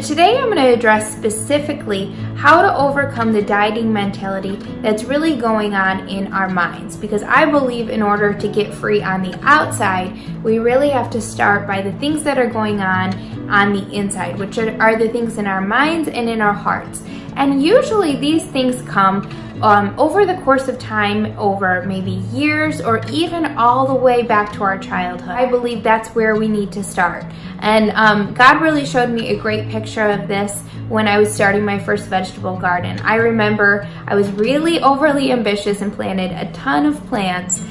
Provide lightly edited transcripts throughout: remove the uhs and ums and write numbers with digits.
today I'm going to address specifically how to overcome the dieting mentality that's really going on in our minds, because I believe in order to get free on the outside, we really have to start by the things that are going on the inside, which are the things in our minds and in our hearts. And usually these things come over the course of time, over maybe years or even all the way back to our childhood. I believe that's where we need to start. And God really showed me a great picture of this when I was starting my first vegetable garden. I remember I was really overly ambitious and planted a ton of plants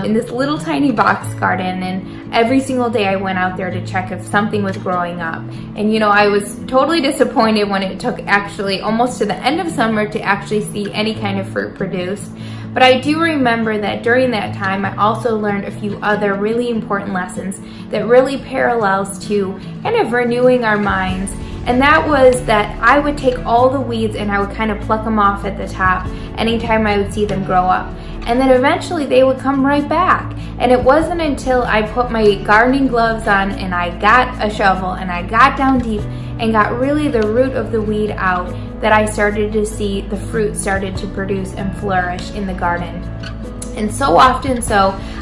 in this little tiny box garden, and every single day I went out there to check if something was growing up. And I was totally disappointed when it took actually almost to the end of summer to actually see any kind of fruit produced. But I do remember that during that time I also learned a few other really important lessons that really parallels to kind of renewing our minds. And that was that I would take all the weeds and I would kind of pluck them off at the top anytime I would see them grow up. And then eventually they would come right back. And it wasn't until I put my gardening gloves on and I got a shovel and I got down deep and got really the root of the weed out that I started to see the fruit started to produce and flourish in the garden. And so often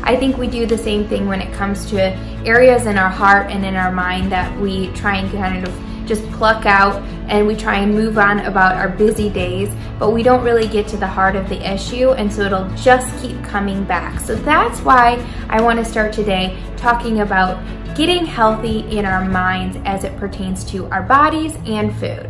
I think we do the same thing when it comes to areas in our heart and in our mind that we try and kind of just pluck out, and we try and move on about our busy days, but we don't really get to the heart of the issue, and so it'll just keep coming back. So that's why I want to start today talking about getting healthy in our minds as it pertains to our bodies and food.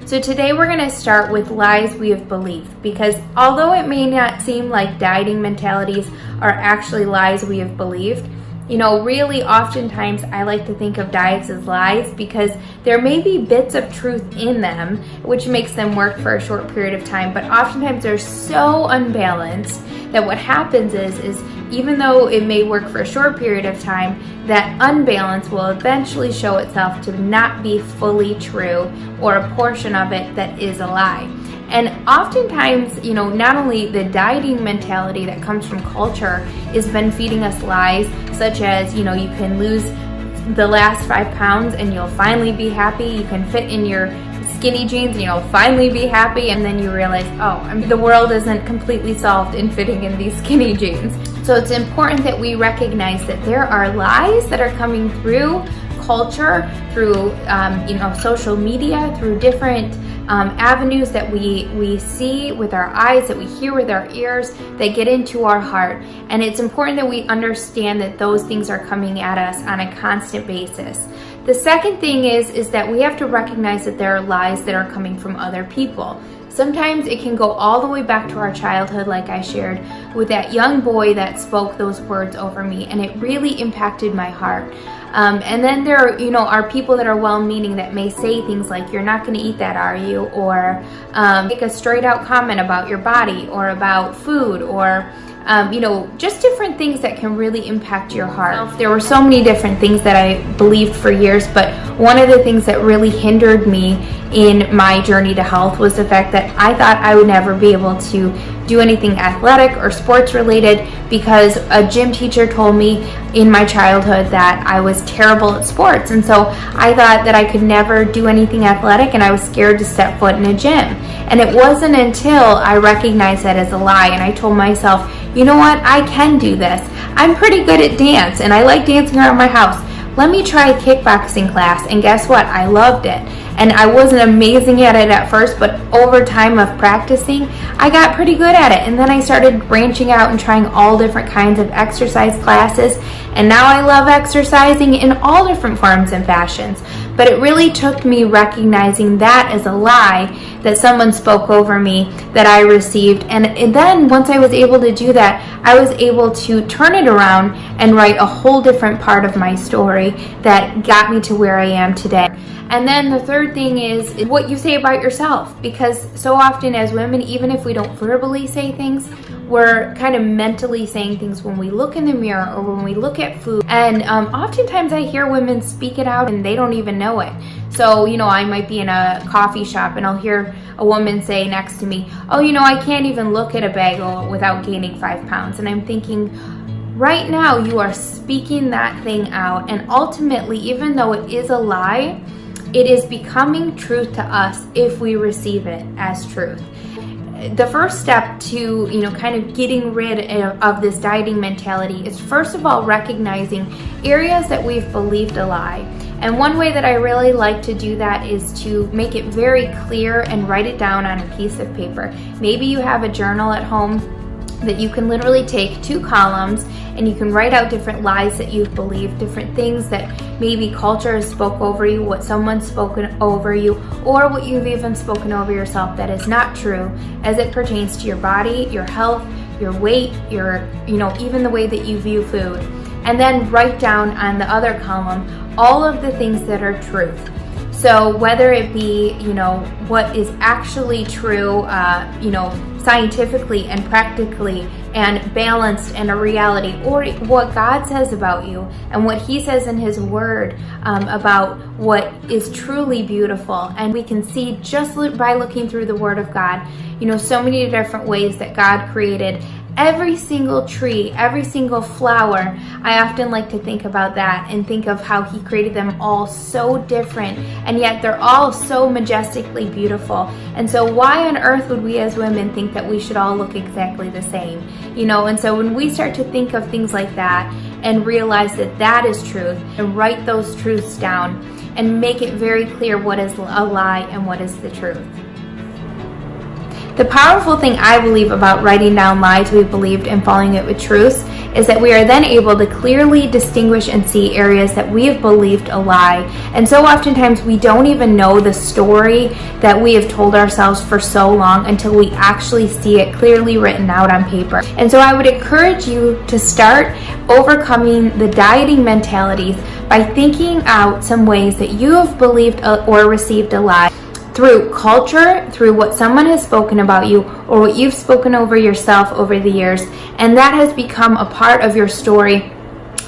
So today we're going to start with lies we have believed, because although it may not seem like dieting mentalities are actually lies we have believed, really oftentimes I like to think of diets as lies because there may be bits of truth in them, which makes them work for a short period of time, but oftentimes they're so unbalanced that what happens is even though it may work for a short period of time, that unbalance will eventually show itself to not be fully true, or a portion of it that is a lie. And oftentimes, not only the dieting mentality that comes from culture has been feeding us lies, such as, you can lose the last 5 pounds and you'll finally be happy. You can fit in your skinny jeans and you'll finally be happy. And then you realize, the world isn't completely solved in fitting in these skinny jeans. So it's important that we recognize that there are lies that are coming through culture, through social media, through different avenues that we see with our eyes, that we hear with our ears, that get into our heart. And it's important that we understand that those things are coming at us on a constant basis. The second thing is that we have to recognize that there are lies that are coming from other people. Sometimes it can go all the way back to our childhood, like I shared with that young boy that spoke those words over me, and it really impacted my heart. And then there are people that are well-meaning that may say things like, "You're not going to eat that, are you?" Or make a straight-out comment about your body or about food, or just different things that can really impact your heart. There were so many different things that I believed for years, but one of the things that really hindered me in my journey to health was the fact that I thought I would never be able to do anything athletic or sports related because a gym teacher told me in my childhood that I was terrible at sports. And so I thought that I could never do anything athletic, and I was scared to step foot in a gym. And it wasn't until I recognized that as a lie and I told myself, you know what, I can do this. I'm pretty good at dance and I like dancing around my house. Let me try a kickboxing class. And guess what? I loved it. And I wasn't amazing at it at first, but over time of practicing, I got pretty good at it. And then I started branching out and trying all different kinds of exercise classes. And now I love exercising in all different forms and fashions. But it really took me recognizing that as a lie that someone spoke over me that I received. And then once I was able to do that, I was able to turn it around and write a whole different part of my story that got me to where I am today. And then the third thing is what you say about yourself, because so often as women, even if we don't verbally say things, we're kind of mentally saying things when we look in the mirror or when we look at food. And oftentimes I hear women speak it out and they don't even know it. So, I might be in a coffee shop and I'll hear a woman say next to me, "Oh, I can't even look at a bagel without gaining 5 pounds." And I'm thinking, right now you are speaking that thing out. And ultimately, even though it is a lie, It is becoming truth to us if we receive it as truth. The first step to, kind of getting rid of this dieting mentality is, first of all, recognizing areas that we've believed a lie. And one way that I really like to do that is to make it very clear and write it down on a piece of paper. Maybe you have a journal at home that you can literally take 2 columns and you can write out different lies that you've believed, different things that maybe culture has spoke over you, what someone's spoken over you, or what you've even spoken over yourself that is not true as it pertains to your body, your health, your weight, your, even the way that you view food. And then write down on the other column all of the things that are truth. So whether it be, what is actually true, scientifically and practically and balanced and a reality, or what God says about you and what He says in His Word about what is truly beautiful. And we can see just by looking through the Word of God, so many different ways that God created every single tree, every single flower. I often like to think about that and think of how He created them all so different, and yet they're all so majestically beautiful. And so why on earth would we as women think that we should all look exactly the same? And so when we start to think of things like that and realize that that is truth, and write those truths down and make it very clear what is a lie and what is the truth. The powerful thing I believe about writing down lies we believed and following it with truths is that we are then able to clearly distinguish and see areas that we have believed a lie. And so oftentimes we don't even know the story that we have told ourselves for so long until we actually see it clearly written out on paper. And so I would encourage you to start overcoming the dieting mentalities by thinking out some ways that you have believed or received a lie through culture, through what someone has spoken about you, or what you've spoken over yourself over the years, and that has become a part of your story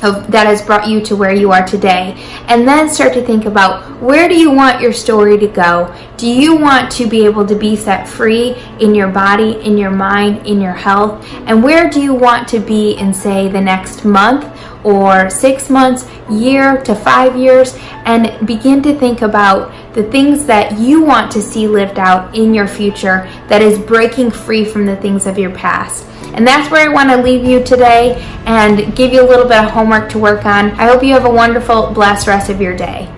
that has brought you to where you are today. And then start to think about, where do you want your story to go? Do you want to be able to be set free in your body, in your mind, in your health? And where do you want to be in, say, the next month or 6 months, year to 5 years? And begin to think about the things that you want to see lived out in your future that is breaking free from the things of your past. And that's where I want to leave you today and give you a little bit of homework to work on. I hope you have a wonderful, blessed rest of your day.